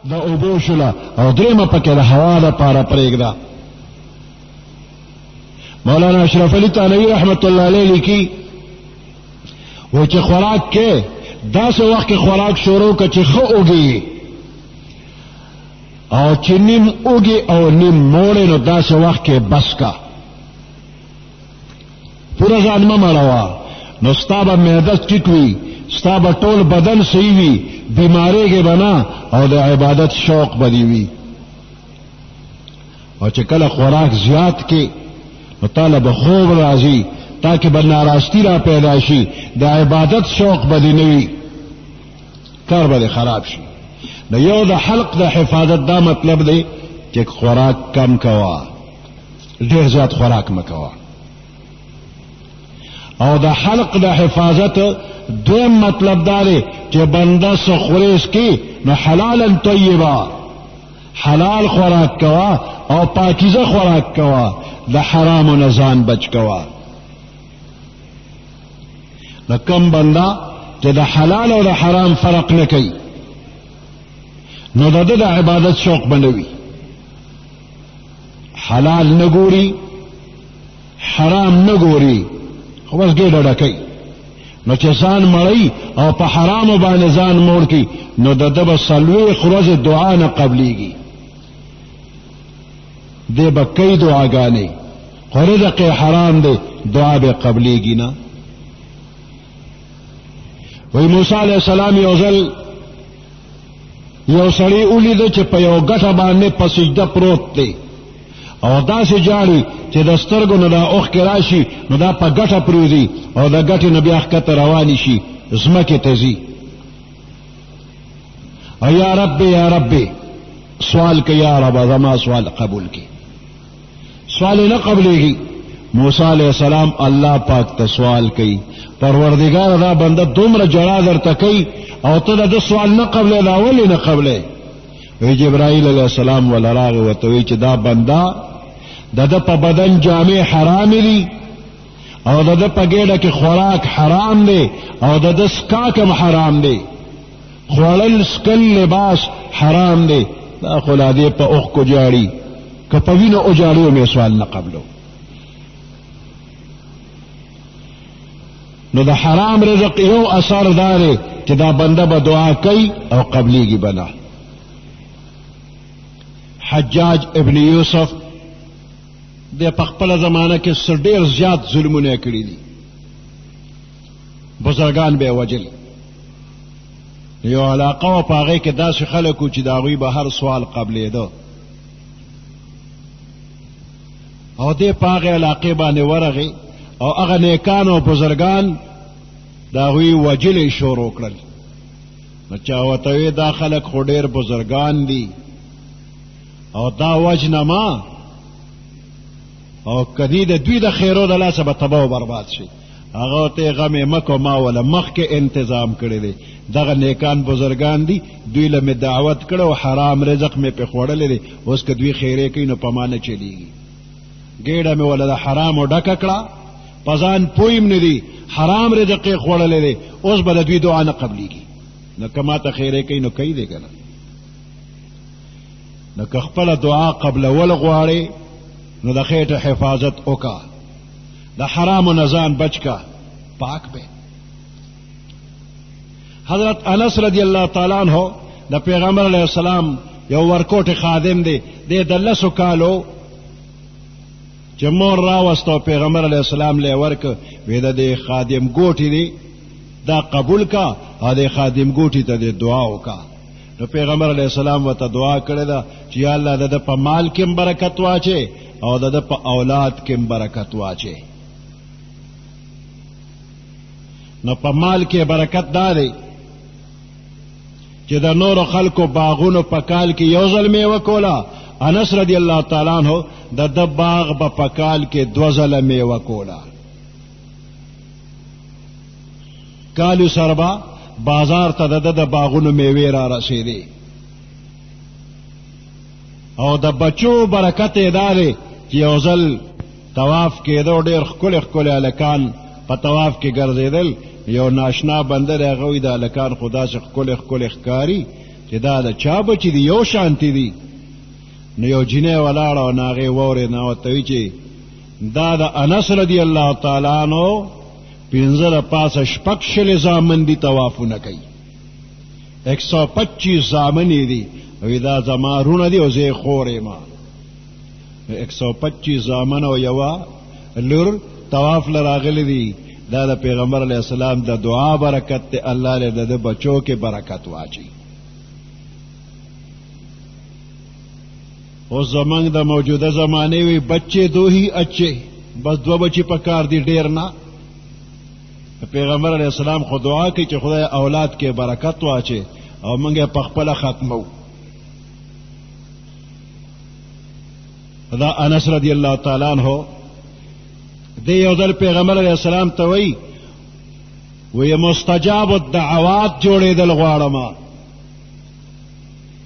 د اوبو شوله او درېمه پکې د هوا دپاره پرېږده. مولانا اشرف علي تانوي رحمت الله علیه لیکي وایي چې خوراک کې داسې وخت کې خوراک شروع که چې ښه اوږي او چې نیم اوږي او نیم موړې نو داسې وخت کې بس کا پوره ځان مه مړوه نو ستا به معده ټیټ وي ستا به ټول بدن صحیح وي بیماریږي به نه او د عبادت شوق به دې وي او چې کله خوراک زیات کې نو تاله به خوب راځي تاکې به ناراستی را پیدا شي د عبادت شوق به دې نه وي کار به دې خراب شي. نو یو د حلق د حفاظت دا مطلب دی چې خوراک کم کوه ډېر زیات خوراک مه کوه او د حلق د حفاظت دویم مطلب دا دی چې بنده څه خوري څکي نو حلالا طیبا حلال خوراک کوه او پاکیزه خوراک کوه د حرامو نه ځان بچ کوه. نو کم بنده چې د حلال او د حرام فرق نه کوي نو د ده د عبادت شوق به نه وي حلال نه ګوري حرام نه ګوري خو بس ګېډه ډکوي نو چې ځان مړی او په حرامو باندې ځان موړ کړي نو د ده به څلوېښت ورځې دعا نه قبلیږي دی به کوي دعاګانې خو رزق یې حرام دی دعا به قبلیږي نه. وی موسی علیہ السلام یو ځل یو سړی ولیده چې په یو ګټه باندې په سجده پروت دی او داسې جاړي چې د سترګو نه دا اوښکې راشي نو دا په ګټه پرېوځي او د ګټې نه بیا ښکته روانې شي ځمکې ته ځي او یا ربي یا ربي سوال کوي یا رب زما سوال قبول کړي سوال یې نه قبلېږي. موسی علیہ السلام الله پاک ته سوال کوي پروردګار دا بنده دومره جړا درته کوي او ته د ده سوال نه قبلې دا ولې نه قبلې؟ وی جبرائیل علیہ السلام ولا راغی ورته وی چې دا بنده د ده په بدن جامې حرام دي او د ده په ګېډه کې خوراک حرام دی او د ده څکاک هم حرام دی خوړل څکل لباس حرام دی دا خو لا دې په اوښکو جاړي که په وینو اجاړي مې سوال نه قبلو. نو د حرام رزق یو اثر دا دی چې دا بنده به دعا کوي او قبلیږي به نه. حجاج ابن یوسف د په خپله زمانه کې څه ډېر زیات ظلمونه یې کړي دي بزرګان به یې وجل یو علاقه وه په هغې کې داسې خلک وو چې د هغوی به هر سوال قبلېده او دې په هغې علاقې باندې ورغې او هغه نیکان او بزرګان د هغوی وجلې شروع کړل. نو چا ورته وی دا خلک خو ډېر بزرګان دي او دا وجنه ما او کدی د دوی د خیرو د لاسه به تباه و برباد شي هغه ورته غمې مه کو ما وله مخکې انتظام کړی دی دغه نیکان بزرګان دي دوی له مې دعوت کړی او حرام رزق مې پې خوړلی دی اوس که دوی خیرې کوي نو په ما نه چلیږي ګېډه مې وله د حرامو ډکه کړه په ځان پوه م نه دي حرام رزق یې خوړلی دی اوس به د دوی دعا نه قبلیږي نو که ما ته خیرې کوي نو کوي دی که نه. نو که خپله دعا قبلول غواړې نو د خېټه حفاظت وکړه د حرامو نه ځان بچ کا پاک به. حضرت انس رضی اللہ تعالی عنہ د پیغمبر علیہ السلام یو ورکوټ خادم دی د 10 کالو چې مور راوسته پیغمبر علیہ السلام له ورک وی د خادم ګوټی دی دا قبول کا او د خادم ګوټی ته دعا وکړه. نو پیغمبر علیہ السلام ورته دعا کړې ده چې یا الله د په مال کې برکت واچي او د په اولاد کې برکت واچي. نو په مال کې برکت دا دی چې د نورو خلکو باغونو په کال کې یو ځل میوه کوله انس رضی الله تعالی عنہ د باغ به په کال کې 2 ځله میوه کوله کالو سره به بازار ته د باغونو میوې را رسېدې او د بچو برکت یې دا دی چې یو ځل طواف کېدو ډېر ښکلي ښکلي هلکان په طواف کې ګرځېدل یو ناشنا بنده دی هغه وایي د هلکان خو داسې ښکلي ښکلي ښکاري چې چې دا د چا بچي دي یو شانتي دي نو یو جنې ولاړه او ناغې وورې نه ورته وی چې دا د انس رضی الله تعالی عنہ پنځه د پاسه شپږ شلې زامن دي طوافونه کوي 125 زامن دي او دا زما رونه دي او زه خورې ما 125 زامن او یو لور طواف لراغلي دي دا د پیغمبر علیه السلام د دعا برکت ته الله له د بچو کې برکت واچي او زمانگ دا موجوده زمانے وی بچے دو ہی اچھے بس دو بچی پکار دی ډیر نه پیغمبر علیہ السلام خود دعا کی چې خدای اولاد کې برکت واچي او منګه پخپل ختمو دا انس رضی اللہ تعالی عنہ دی یو ځل پیغمبر علیہ السلام ته وی مستجاب الدعوات جوړېدل غواړم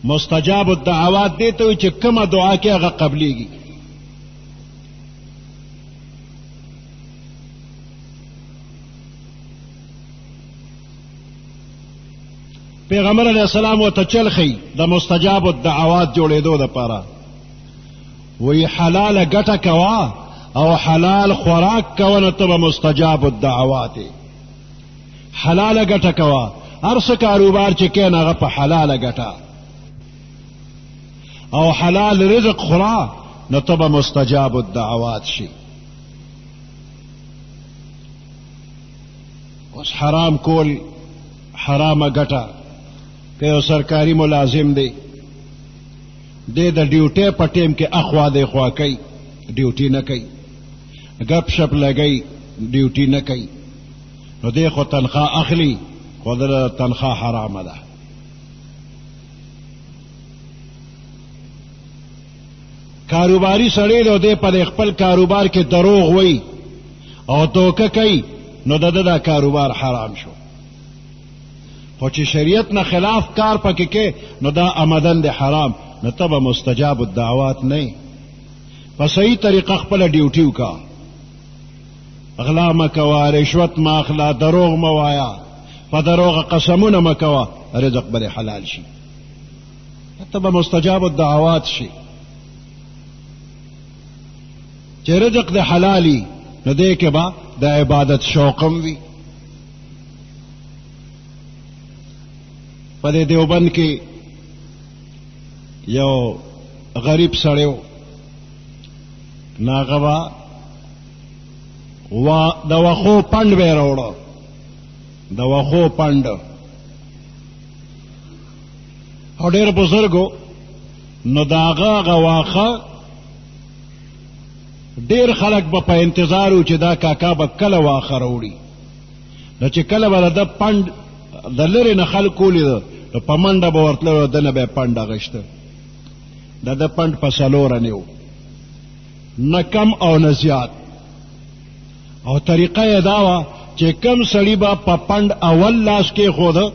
مستجاب الدعوات دیتے ہوئے چې کومه دعا کې هغه قبليږي پیغمبر علیہ السلام ورته چل خي د مستجاب الدعوات جوړېدو دپاره وی حلال ګټه کوا او حلال خوراک کوا نو ته به مستجاب الدعوات حلال ګټه کوا هر څه کاروبار چې کین هغه په حلال ګټه او حلال رزق خورا نو ته به مستجاب الدعوات شي اوس حرام کول حرامه ګټه که یو سرکاري ملازم دی د ډیوټۍ په ټیم کې اخوا دی خوا کوي ډیوټي نه کوي ګپ شپ لګوي ډیوټي نه کوي نو دی خو تنخواه اخلي خو د تنخواه حرامه ده کاروباری سړی دی دی په خپل کاروبار کې دروغ وای او دوکه کوي نو د کاروبار حرام شو خو چې شریعت نه خلاف کار پکې کې نو دا آمدن دی حرام نو ته به مستجاب الدعوات نه په صحیح طریقه خپل ډیوټي وکا اغلا مکوا رشوت ما اخلا دروغ موایا په دروغ قسمونه مکوا رزق بل حلال شي ته به مستجاب الدعوات شي چې رزق د حلالي نو دې کې با د عبادت شوقم وي په دې دیوبند کې یو غریب سړی ناغوا د وخو پند به راوړو د وخو پند او ډېر بزرګو نو داغه غواخه ډیر خلک به په انتظار و چې دا کاکا به کله واخه راوړي نو چې کله به د پند د لرې نه خلک ولیده نو په منډه به ورتلو دنه به یې پند اخیسته د پند په څلوره نه و نه کم او نه زیات او طریقه یې دا وه چې کم سړي به په پند اول لاس کېښوده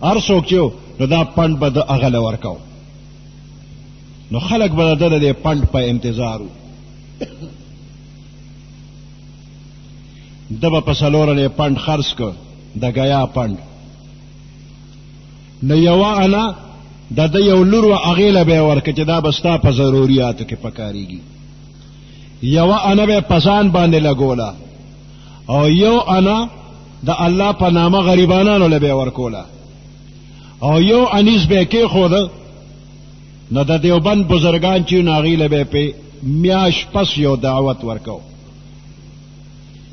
هر څوک چې نو دا پند به د هغه له ورکو نو خلک به د دې پند په انتظار و دبا په څلوره پند خرڅ کړ د غیا پند نو یوه انا د یو لور و هغې له به یې ورکړه چې دا به ستا په ضروریاتو کې پکارېږي یوه انا به یې په ځان باندې لګوله او یو انا د الله په نامه غریبانانو له به یې ورکوله او یو انیس به یې کېښوده نو د دیوبند بزرګان چې نو هغې له به یې پې میاش پس یو دعوت ورکو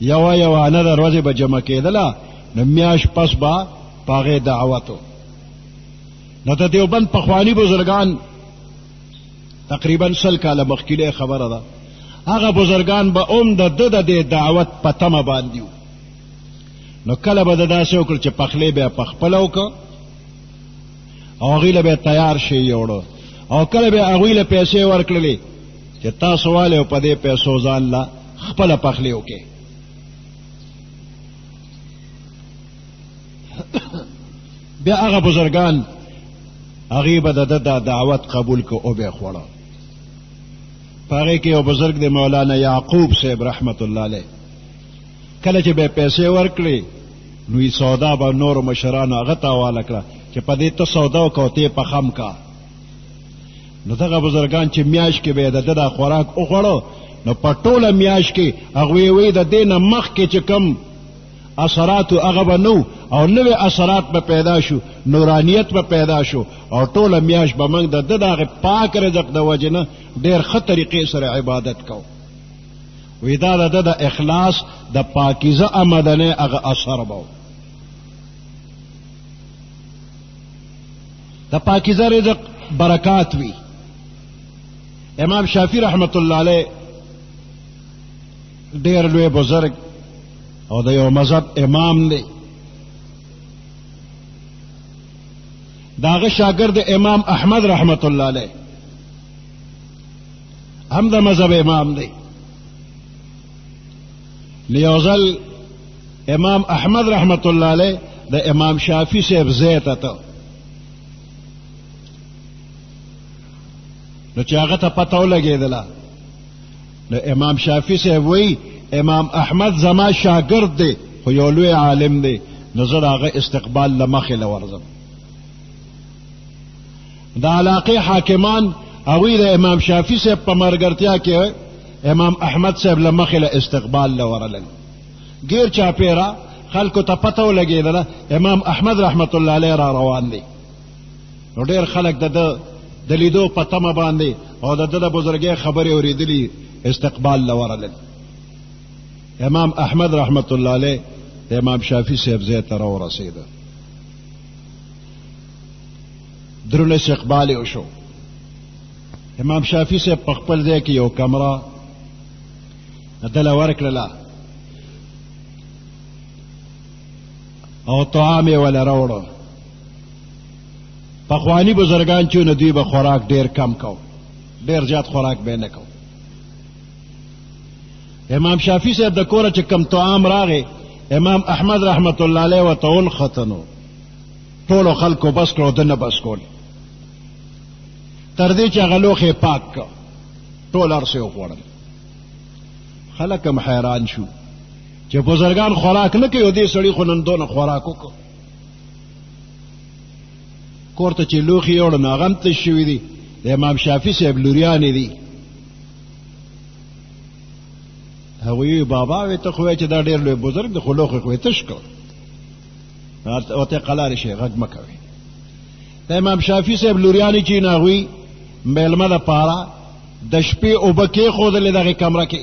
یو انا د ورځې به جمع کېدله نو میاش پس به په هغې دعوتو نو د دیوبند پخواني بزرګان تقریبا 100 کاله مخکې خبره ده هغه بزرګان به د دې دعوت په تمه باندې وو نو کله به د داسې وکړ چې پخلی به یې پخپله وکړه او هغوی له به یې تیار شی یوړه او کله به یې هغوی له پیسې ورکړلې چې تاسو والئ او په دې پیسو ځان له خپله پخلی وکړئ بیا هغه بزرګان هغې به د ده دعوت قبول که او به یې خوړه په هغې کې یو بزرګ دی مولانا یعقوب صاحب رحمت الله علیه کله چې به یې پیسې ورکړې نو یې سودا به نورو مشرانو هغه ته حواله کړه چې په دې ته سودا وکړو په خم کا نو دغه بزرګان چې میاش کې به د دا خوراک وخوړو نو په ټوله میاش کې هغوی وی د دې نه مخکې چې کم اثرات هغه به نو او نوې اثرات به پیدا شو نورانیت به پیدا شو او ټوله میاش به موږ د دغه پاک رزق د وجې نه ډېر ښه طریقې سره عبادت کوو وی دا د اخلاص د پاکیزه آمدنې هغه اثر به د پاکیزه رزق برکات وی امام شافعی رحمت الله علیه ډېر لوی بزرگ او د یو مذهب امام دی داغه شاگرد امام احمد رحمت الله علیه هم د مذهب امام دی لیوزل امام احمد رحمت الله علیه د امام شافعی صاحب زیته ته نو چې هغه ته پته ولګېدله نو امام شافعی صاحب وی امام احمد زما شاگرد دی خو یو لوی عالم دی نو زه د هغه استقبال له مخې له ورځم د علاقې حاکمان هغوی د امام شافعی صاحب په ملګرتیا کې امام احمد صاحب له مخې له استقبال له ورلل ګیر چاپیره خلکو ته پته ولګېدله امام احمد رحمت الله علیه را روان دی نو ډېر خلک د لیدو په تمه باندې او د ده د بزرګۍ خبرې اورېدلي استقبال له ورلل امام احمد رحمت الله علیه د امام شافعی صاحب ځای ته راورسېده درون استقبال یې وشو امام شافعی صاحب په خپل ځای کې یو کمره دله ورکړله او طعام یې وله راوړه پخواني بزرګان چې نو دوی به خوراک ډېر کم کو ډېر زیات خوراک به نه کو امام شافعی صاحب د کوره چې کم طعام راغی امام احمد رحمت الله علیه ورته ونښتنو ټولو خلکو بس کړو ده نه بس کول تر دې چې هغه لوښی پاک کړ ټول هر څه یې وخوړل خلک هم حیران شو چې بزرګان خوراک نه کوي او دې سړي خو نن دونه خوراک وکړو کور ته چې لوښي یوړه نو هغه هم تش شوي دي د امام شافعي صاحب لوریانې دي هغوی بابا وی ته خو وایې چې دا ډېر لوی بزرګ دی خو لوښی خو یې تش کړ ورته یې قلارې شي غږ مه کوئ د امام شافعي صاحب لوریانې چې نو هغوی میلمه دپاره د شپې اوبه کېښودلې دغې کمره کې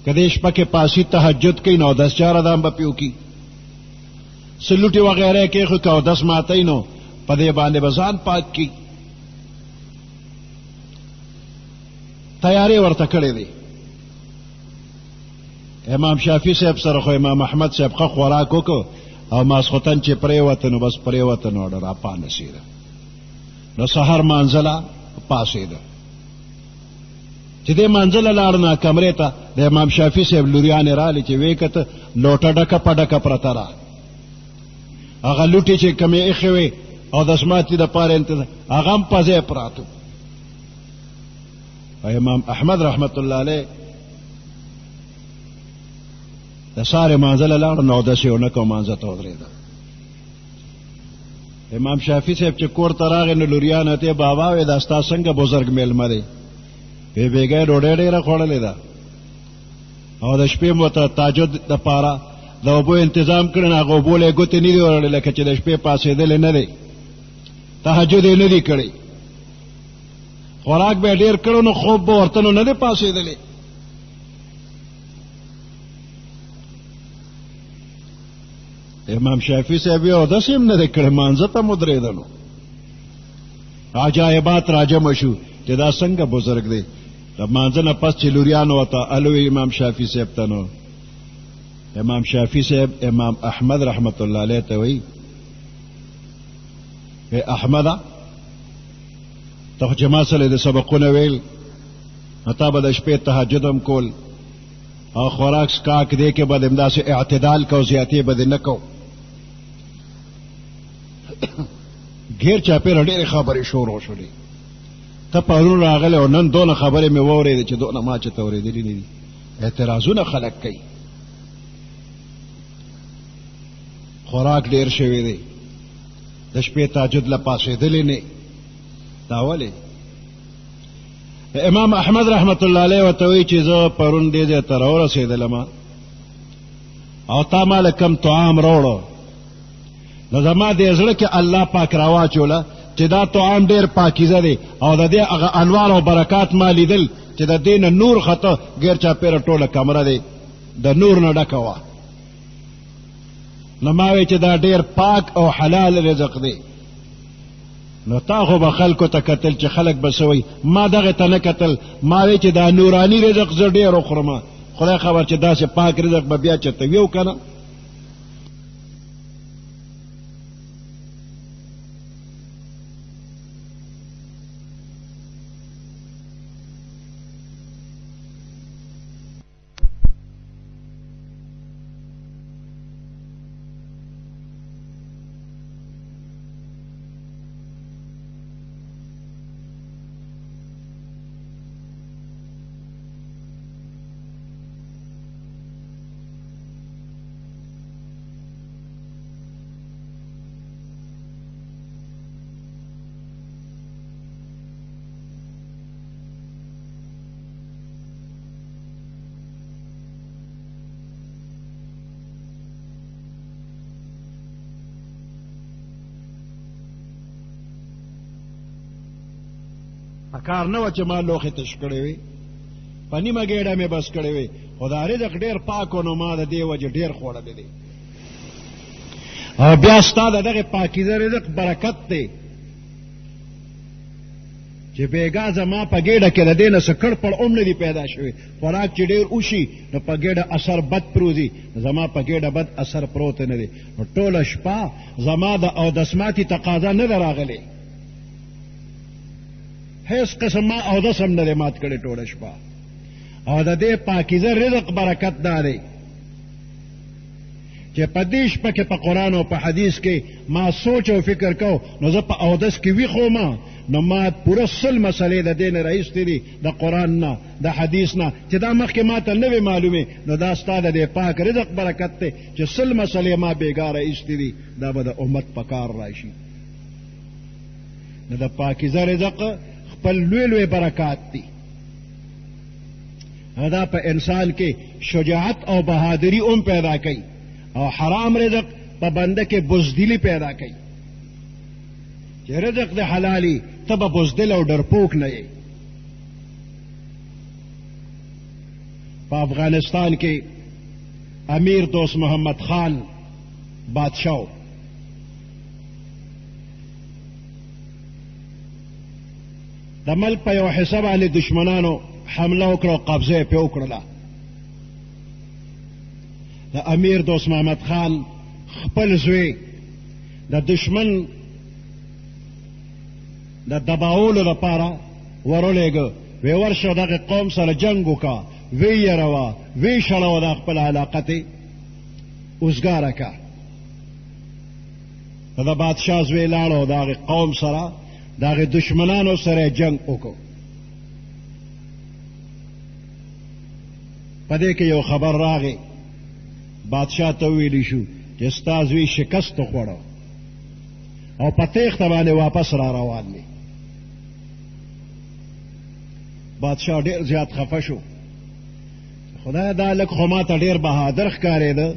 که دې شپه کې پاسي تهجد کوي نو اودس چاره دام به پې وکړي څه لوټې وغیره یې کېښود که اودس ماتی نو په دې باندې به ځان پاک کړي تیارې ورته کړې دی امام شافعي صاحب سره خو امام احمد صاحب ښه خوراک وکړو او ماسخوتن چې پرېوته نو بس پرېوته نو ډېر راپانسېده نو سهار مانځله پاسېده چې دې مانځله لاړ نه کمرې ته د امام شافعي صاحب لوریانې رالې چې ویې کته لوټه ډکه په ډکه پرته ده هغه لوټې چې کمې ایښې وې او د سماتي دپاره انتظار هغه هم په ځای پراته او امام احمد رحمت الله علیه د سارې مانځله لاړ نو اودس یې ونه کړ مانځه ته ودرېده امام شافعي صاحب چې کور ته راغی نو لوریانو ته بابا وی دا ستا څنګه بزرګ میلمه دی وی بېګۍ ډوډۍ ډېره خوړلې ده او د شپې مو ته تهجد دپاره د اوبو انتظام کړی نو هغه اوبو له یې ګوتې نه دي وړلې لکه چې د شپې پاڅېدلې نه دی تهجد یې نه دي کړی خوراک به یې ډېر کړو نو خوب به ورته نو نه دی پاڅېدلی امام شافعي صاحب یې اودس هم نه دی کړی مانځه ته م ودرېده نو عجایبات راجمع شو چې دا څنګه بزرګ دی د مانځه نه پس چې لوریانو ورته الوی امام شافعي صاحب ته نو امام شافعي صاحب امام احمد رحمت الله علیه ته وی احمده ته خو چې ما سره د سبقونه ویل نو تا به د شپې تهجد هم کول او خوراک سکاک دی کې به د همداسې اعتدال کو زیاتې به دې نه کو غیر چاپېره ډېرې خبرې شروع شولې ته پرون راغلی او نن دونه خبرې مې واورېدې چې دونه ما چې ته اورېدلي نه دي اعتراضونه خلک کوي خوراک ډېر شوی دی د شپې تهجد له پاسېدلی نه دا ولې امام احمد رحمت الله علیه ورته وایي چې زه پرون دې ځای ته راورسېدلم او تا ماله کم طعام راوړو نو زما دې زړه کې الله پاک راواچوله چې دا طعام ډېر پاکیزه دی او د دې هغه انوار او برکات ما لیدل چې د دې نه نور خطه غیر چاپېره ټوله کمره دی د نور نه ډکه وه نو ما وی چې دا ډېر پاک او حلال رزق دی نو تا خو به خلکو ته کتل چې خلک به څه وایي ما دغې ته نه کتل ما وی چې دا نوراني رزق زه ډېر وخورم خدای خبر چې داسې پاک رزق به بیا چېرته وي او که نه کار نه و چې ما لوښې تش کړې وي په نیمه ګېډه مې بس کړې وي خو دا رزق ډېر پاک و نو ما د دې وجې ډېر خوړلی دی او بیا ستا د دغې پاکیزه رزق برکت دی چې بېګا زما په ګېډه کې د دې نه څه کړپړ هم نه دي پیدا شوي خوراک چې ډېر وشي نو په ګېډه اثر بد پروزي زما په ګېډه بد اثر پروت نه دی نو ټوله شپه زما د اودسماتي تقاضا نه ده راغلی هیڅ قسم ما اودس هم نه دی مات کړی ټوله شپه او د دې پاکیزه رزق برکت دا دی چې په دې شپه کې په قرآن او په حدیث کې ما سوچ او فکر کو نو زه په اودس کې ویښ وم نو ما پوره 100 مسلې د دې نه راایستې دي د قرآن نه د حدیث نه چې دا مخکې ما ته نه وې معلومې نو دا ستا د دې پاک رزق برکت دی چې 100 مسلې ما بېګا راایستې دي دا به د امت په کار راشي نو د پاکیزه رزق خپل لوی لوی برکات دي دا په انسان کې شجاعت او بهادری هم پیدا کوي او حرام رزق په بنده کې بزدلی پیدا کوي چې رزق د حلالي ته به بزدل او ډرپوک نه یې په افغانستان کې امیر دوست محمد خان بادشاہ د ملک په یو حصه باندې دشمنانو حمله وکړه او قبضه یې پرې وکړله د امیر دوست محمد خان خپل زوی د دشمن د دباولو لپاره ورولېږه وی ورشه دغه قوم سره جنګ وکړه وی یروه وی شړوه د خپل علاقه تې اوزګاره کړه د بادشاه زوی لاړو د هغې قوم سره د هغې دشمنانو سره جنګ وکړو په دې کې یو خبر راغی بادشاه ته وویلی شو چې ستا زوی شکست وخوړه او په تیښته باندې واپس را روان دی بادشاه ډېر زیات خفه شو خدای دا لږ خو ما ته ډېر بهادر ښکارېده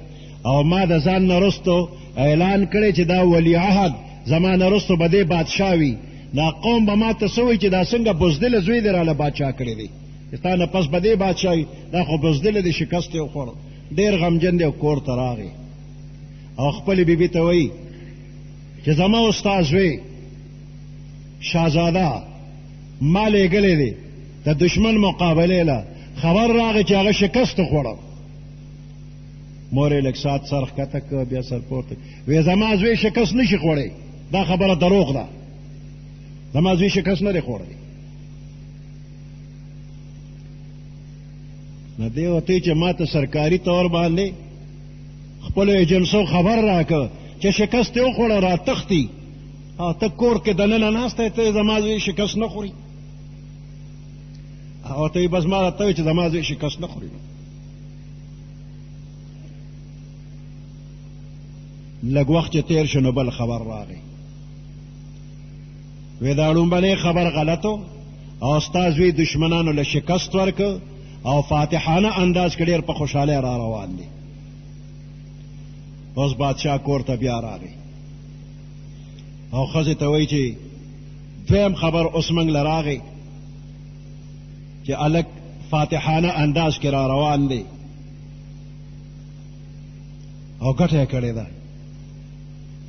او ما د ځان نه وروستو اعلان کړی چې دا ولی عهد زما نه وروستو به دې بادشاه وي دا قوم به ما ته څه وایي چې دا څنګه بزدله زوی دې راله بادشاه کړی دی ستا نه پس به دې بادشاه وي دا خو بزدله دې شکست یې وخوړو ډېر غمجن دی او کور ته راغی او خپلې بیبي ته وایي چې زما او ستا زوی شهزاده ما لېږلی دی د دشمن مقابلې له خبر راغی چې هغه شکست وخوړه مور یې لږ ساعت سر ښکته کړه بیا سر پورته وی زما زوی شکست نشي خوړی دا خبره دروغ ده زما زوی شکست نه دی خوړی نو دی ورته چې ما ته سرکاري طور باندې خپلو ایجنسو خبر راکړه چې شکست یې وخوړه را تښتي او ته کور کې دننه ناستی ته زما زوی شکست نه خوري او ته بس ما راته وایي چې زما زوی شکست نه خوري لږ وخت چې تېر شو نو بل خبر راغی وی دا لومبنی خبر غلطو او استاد وی دشمنانو له شکست ورک او فاتحانه انداز کې ډېر په خوشاله را روان دي. اوس بادشاہ کور ته بیا راغی او ښځې ته وایي چې دویم خبر اوس موږ له راغی چې هلک فاتحانه انداز کې را روان دی او ګټه یې کړې ده.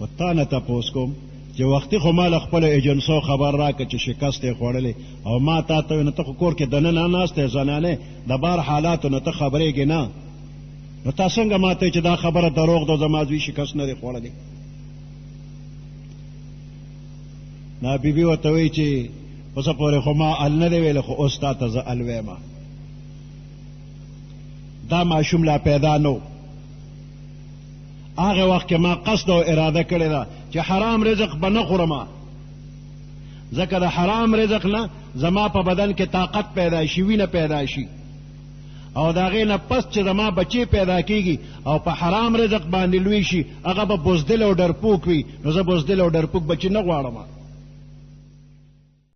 و تا نه تپوس کوم چې وختي خو ما له خپلو ایجنسو خبر راکړه چې شکست یې خوړلې او ما تا ته ویل نه ته خو کور کې دننه ناست یې زنانې د بار حالاتو نه ته خبرېږې نه، نو تا څنګه ما ته چې دا خبره دروغ ده زما زوی شکست نه دی خوړلی. نا بیبي ورته وایي چې اوسه پورې خو ما ال نه دی ویلی خو اوس تا ته زه ال ویمه. دا ماشوم لا پیدا نو. هغه وخت کې ما قصد او اراده کړې ده چې حرام رزق به نه خورم، ځکه د حرام رزق نه زما په بدن کې طاقت پیدا شي، وینه پیدا شي، او د هغې نه پس چې زما بچی پیدا کېږي او په حرام رزق باندې لوی شي هغه به بزدل او ډرپوک وي، نو زه بزدل او ډرپوک بچي نه غواړم.